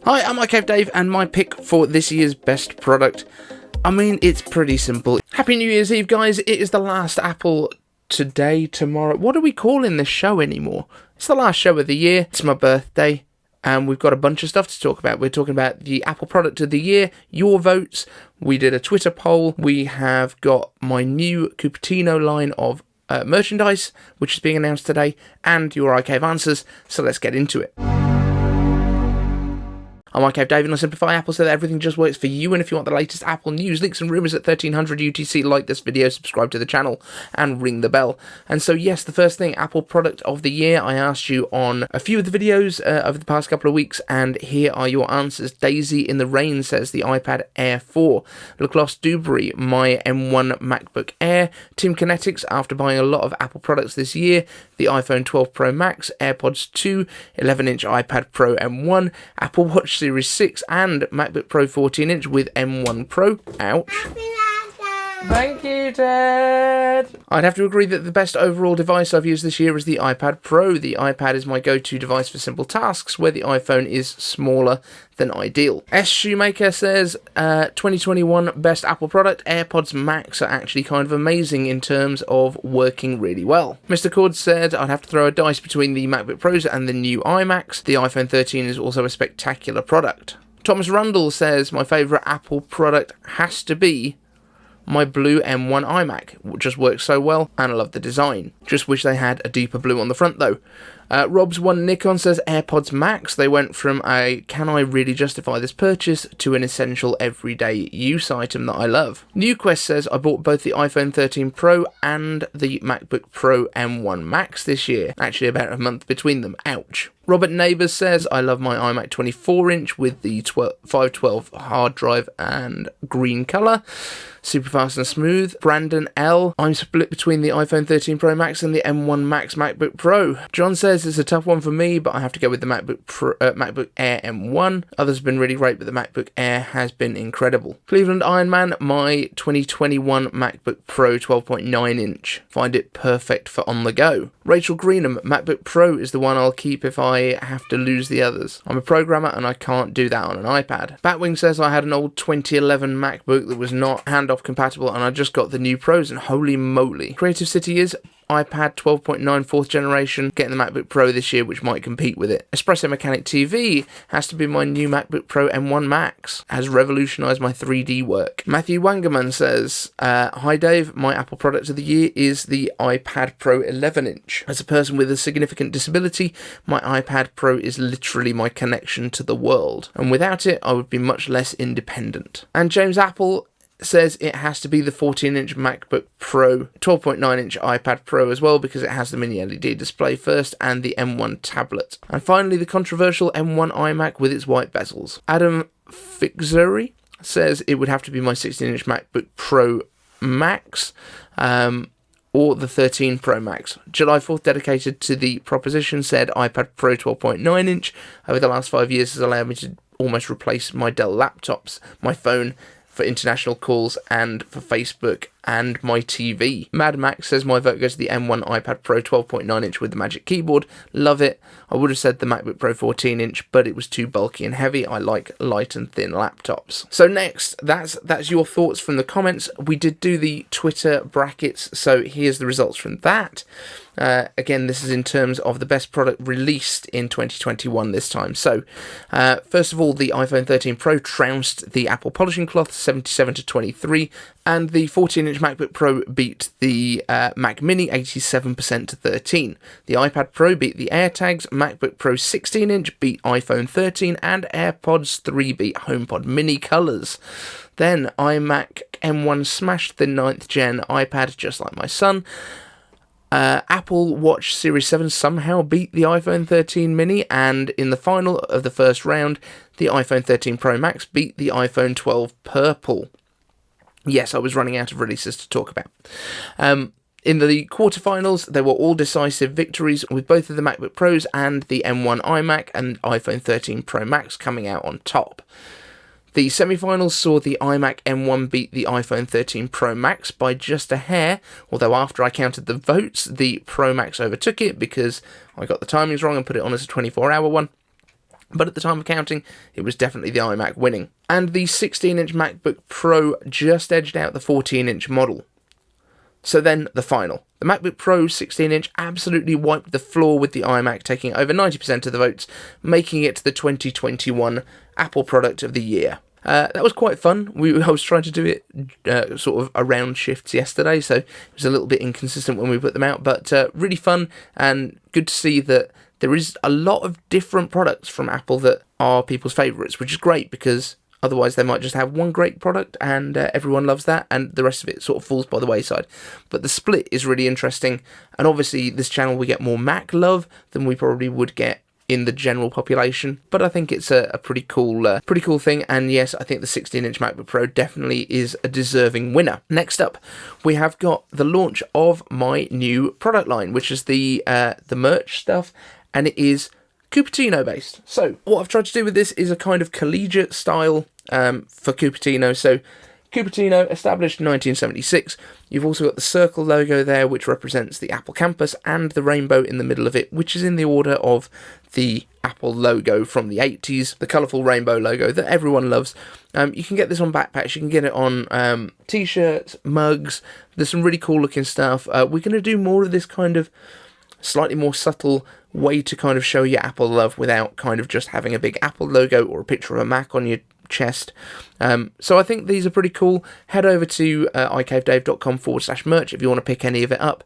Hi, I'm iCave Dave, and my pick for this year's best product, I mean, it's pretty simple. Happy New Year's Eve, guys. It is the last Apple today, tomorrow. What are we calling this show anymore? It's the last show of the year. It's my birthday, and we've got a bunch of stuff to talk about. We're talking about the Apple product of the year, your votes. We did a Twitter poll. We have got my new Cupertino line of merchandise, which is being announced today, and your iCave answers. So let's get into it. I'm iCave Dave, and I simplify Apple so that everything just works for you. And if you want the latest Apple news, leaks and rumours at 1300 UTC, like this video, subscribe to the channel, and ring the bell. And so yes, the first thing, Apple product of the year. I asked you on a few of the videos over the past couple of weeks, and here are your answers. Daisy in the Rain says the iPad Air 4. Lacrosse Dubry, my M1 MacBook Air. Team Kinetics, after buying a lot of Apple products this year, the iPhone 12 Pro Max, AirPods 2, 11-inch iPad Pro M1, Apple Watch Series 6 and MacBook Pro 14-inch with M1 Pro. Ouch. Thank you, Dad. I'd have to agree that the best overall device I've used this year is the iPad Pro. The iPad is my go-to device for simple tasks, where the iPhone is smaller than ideal. S. Shoemaker says, 2021 best Apple product, AirPods Max are actually kind of amazing in terms of working really well. Mr. Cord said, I'd have to throw a dice between the MacBook Pros and the new iMacs. The iPhone 13 is also a spectacular product. Thomas Rundle says, my favourite Apple product has to be my blue M1 iMac. It just works so well, and I love the design. Just wish they had a deeper blue on the front though. Rob's One Nikon says AirPods Max. They went from a can I really justify this purchase to an essential everyday use item that I love. NewQuest says I bought both the iPhone 13 Pro and the MacBook Pro M1 Max this year. Actually about a month between them. Ouch. Robert Neighbours says, I love my iMac 24-inch with the 512 hard drive and green colour. Super fast and smooth. Brandon L. I'm split between the iPhone 13 Pro Max and the M1 Max MacBook Pro. John says it's a tough one for me, but I have to go with the MacBook Air M1. Others have been really great, but the MacBook Air has been incredible. Cleveland Ironman, my 2021 MacBook Pro 12.9-inch. Find it perfect for on the go. Rachel Greenham, MacBook Pro is the one I'll keep if I have to lose the others. I'm a programmer and I can't do that on an iPad. Batwing says I had an old 2011 MacBook that was not handoff compatible and I just got the new Pros and holy moly. Creative City is iPad 12.9 4th generation, getting the MacBook Pro this year, which might compete with it. Espresso Mechanic TV has to be my new MacBook Pro M1 Max, has revolutionised my 3D work. Matthew Wangerman says, hi Dave, my Apple product of the year is the iPad Pro 11-inch. As a person with a significant disability, my iPad Pro is literally my connection to the world, and without it, I would be much less independent. And James Apple says it has to be the 14-inch MacBook Pro, 12.9-inch iPad Pro as well, because it has the mini LED display first and the M1 tablet. And finally, the controversial M1 iMac with its white bezels. Adam Fixery says it would have to be my 16-inch MacBook Pro Max, or the 13 Pro Max. July 4th, dedicated to the proposition, said iPad Pro 12.9-inch over the last 5 years has allowed me to almost replace my Dell laptops, my phone, for international calls and for Facebook and my TV. Mad Max says my vote goes to the M1 iPad Pro 12.9-inch with the Magic Keyboard. Love it. I would have said the MacBook Pro 14-inch, but it was too bulky and heavy. I like light and thin laptops. So next, that's your thoughts from the comments. We did do the Twitter brackets, so here's the results from that. Again, this is in terms of the best product released in 2021 this time. So, first of all, the iPhone 13 Pro trounced the Apple polishing cloth 77 to 23, and the 14-inch MacBook Pro beat the Mac Mini 87% to 13. The iPad Pro beat the AirTags, MacBook Pro 16-inch beat iPhone 13, and AirPods 3 beat HomePod Mini Colors. Then iMac M1 smashed the 9th gen iPad just like my son. Apple Watch Series 7 somehow beat the iPhone 13 mini, and in the final of the first round, the iPhone 13 Pro Max beat the iPhone 12 Purple. Yes, I was running out of releases to talk about. In the quarterfinals, they were all decisive victories, with both of the MacBook Pros and the M1 iMac and iPhone 13 Pro Max coming out on top. The semi-finals saw the iMac M1 beat the iPhone 13 Pro Max by just a hair, although after I counted the votes, the Pro Max overtook it because I got the timings wrong and put it on as a 24-hour one. but at the time of counting, it was definitely the iMac winning. And the 16-inch MacBook Pro just edged out the 14-inch model. So then, the final. The MacBook Pro 16-inch absolutely wiped the floor with the iMac, taking over 90% of the votes, making it the 2021 Apple Product of the Year. That was quite fun. I was trying to do it sort of around shifts yesterday, so it was a little bit inconsistent when we put them out, but really fun and good to see that there is a lot of different products from Apple that are people's favourites, which is great because otherwise they might just have one great product and everyone loves that and the rest of it sort of falls by the wayside. But the split is really interesting, and obviously this channel we get more Mac love than we probably would get in the general population, but I think it's a pretty cool thing, and yes, I think the 16-inch MacBook Pro definitely is a deserving winner. Next up, we have got the launch of my new product line, which is the merch stuff, and it is Cupertino based. So what I've tried to do with this is a kind of collegiate style for Cupertino. So Cupertino, established in 1976. You've also got the circle logo there, which represents the Apple campus, and the rainbow in the middle of it, which is in the order of the Apple logo from the 80s, the colourful rainbow logo that everyone loves. You can get this on backpacks, you can get it on t-shirts, mugs. There's some really cool looking stuff. We're going to do more of this kind of slightly more subtle way to kind of show your Apple love without kind of just having a big Apple logo or a picture of a Mac on your chest. So I think these are pretty cool. Head over to iCavedave.com/merch if you want to pick any of it up.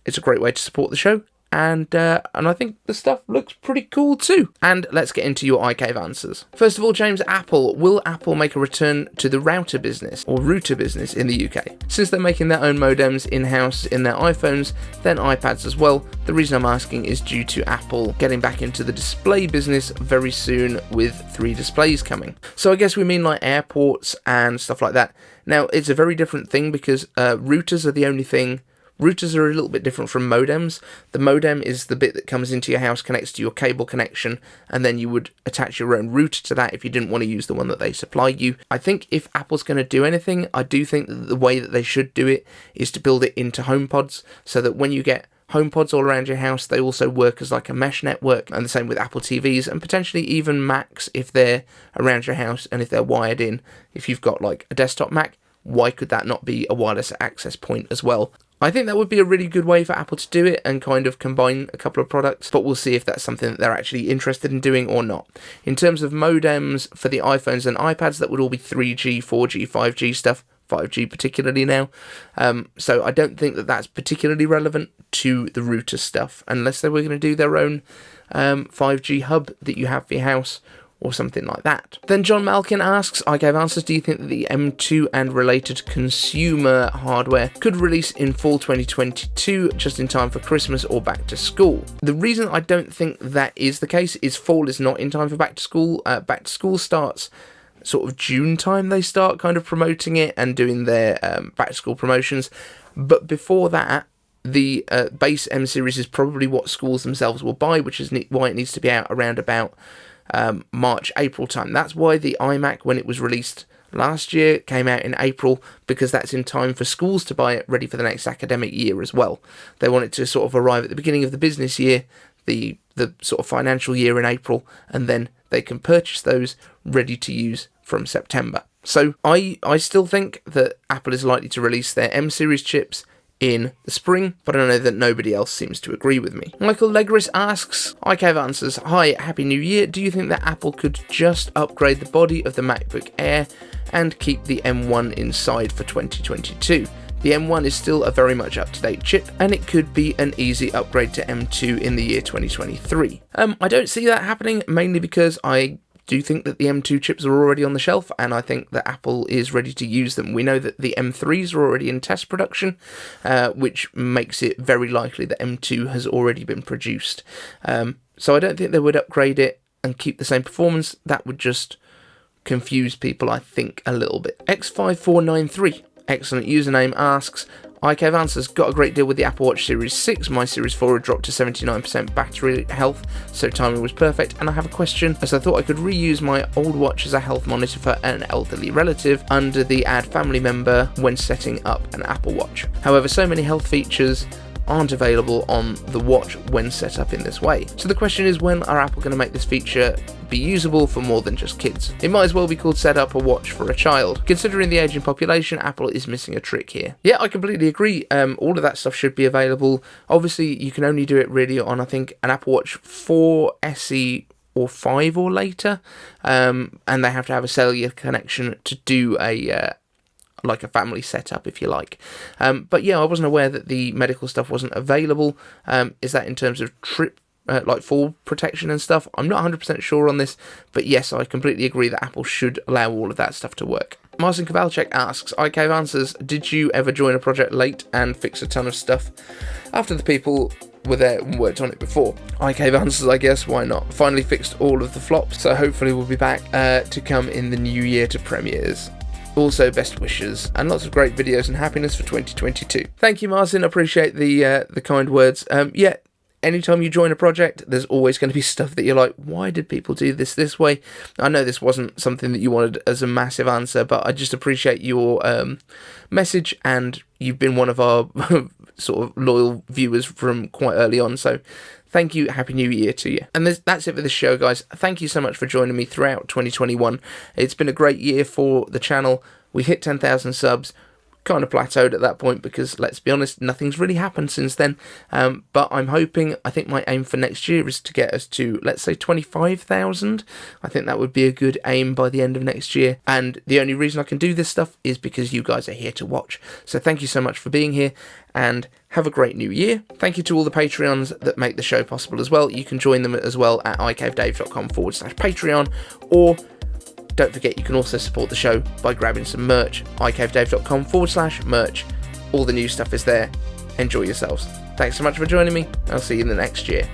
It's a great way to support the show, and I think the stuff looks pretty cool too. And let's get into your iCave answers. First of all, James, will Apple make a return to the router business in the UK? Since they're making their own modems in-house in their iPhones, then iPads as well. The reason I'm asking is due to Apple getting back into the display business very soon with 3 displays coming. So I guess we mean like airports and stuff like that. Now, it's a very different thing because routers are the only thing. Routers are a little bit different from modems. The modem is the bit that comes into your house, connects to your cable connection, and then you would attach your own router to that if you didn't want to use the one that they supply you. I think if Apple's going to do anything, I do think that the way that they should do it is to build it into HomePods, so that when you get HomePods all around your house, they also work as like a mesh network, and the same with Apple TVs, and potentially even Macs if they're around your house and if they're wired in. If you've got like a desktop Mac, why could that not be a wireless access point as well? I think that would be a really good way for Apple to do it and kind of combine a couple of products, but we'll see if that's something that they're actually interested in doing or not. In terms of modems for the iPhones and iPads, that would all be 3G, 4G, 5G stuff, 5G particularly now. So I don't think that that's particularly relevant to the router stuff, unless they were going to do their own 5G hub that you have for your house, or something like that. Then John Malkin asks, iCave answers, do you think that the M2 and related consumer hardware could release in fall 2022 just in time for Christmas or back to school? The reason I don't think that is the case is fall is not in time for back to school. Back to school starts sort of June time. They start kind of promoting it and doing their back to school promotions. But before that, the base M series is probably what schools themselves will buy, which is why it needs to be out around about March, April time. That's why the iMac, when it was released last year, came out in April, because that's in time for schools to buy it, ready for the next academic year as well. They want it to sort of arrive at the beginning of the business year, the sort of financial year in April, and then they can purchase those ready to use from September. So I still think that Apple is likely to release their M series chips in the spring, but I know that nobody else seems to agree with me. Michael Legris asks, iCave answers, hi, Happy New Year. Do you think that Apple could just upgrade the body of the MacBook Air and keep the M1 inside for 2022? The M1 is still a very much up-to-date chip, and it could be an easy upgrade to M2 in the year 2023. I don't see that happening, mainly because I do think that the M2 chips are already on the shelf, and I think that Apple is ready to use them. We know that the M3s are already in test production, which makes it very likely that M2 has already been produced. So I don't think they would upgrade it and keep the same performance. That would just confuse people, I think, a little bit. X5493, excellent username, asks, iCave answers, got a great deal with the Apple Watch Series 6. My Series 4 had dropped to 79% battery health, so timing was perfect. And I have a question, as I thought I could reuse my old watch as a health monitor for an elderly relative under the Add Family Member when setting up an Apple Watch. However, so many health features aren't available on the watch when set up in this way. So the question is, when are Apple going to make this feature be usable for more than just kids? It might as well be called set up a watch for a child. Considering the aging population, Apple is missing a trick here. Yeah, I completely agree. All of that stuff should be available. Obviously, you can only do it really on, I think, an Apple Watch 4 SE or 5 or later, and they have to have a cellular connection to do a like a family setup, if you like. But yeah, I wasn't aware that the medical stuff wasn't available. Is that in terms of like fall protection and stuff? I'm not 100% sure on this, but yes, I completely agree that Apple should allow all of that stuff to work. Marcin Kowalczyk asks, iCave answers, did you ever join a project late and fix a ton of stuff after the people were there and worked on it before? iCave answers, I guess, why not? Finally fixed all of the flops, so hopefully we'll be back to come in the new year to premieres. Also, best wishes and lots of great videos and happiness for 2022. Thank you, Marcin. Appreciate the kind words. Yeah, anytime you join a project, there's always going to be stuff that you're like, why did people do this way? I know this wasn't something that you wanted as a massive answer, but I just appreciate your message, and you've been one of our sort of loyal viewers from quite early on, so thank you. Happy New Year to you. And that's it for this show, guys. Thank you so much for joining me throughout 2021. It's been a great year for the channel. We hit 10,000 subs. Kind of plateaued at that point because, let's be honest, nothing's really happened since then. But I'm hoping, I think my aim for next year is to get us to, let's say, 25,000. I think that would be a good aim by the end of next year. And the only reason I can do this stuff is because you guys are here to watch. So thank you so much for being here, and have a great new year. Thank you to all the Patreons that make the show possible as well. You can join them as well at icavedave.com/Patreon, or don't forget, you can also support the show by grabbing some merch, icavedave.com/merch. All the new stuff is there. Enjoy yourselves. Thanks so much for joining me. I'll see you in the next year.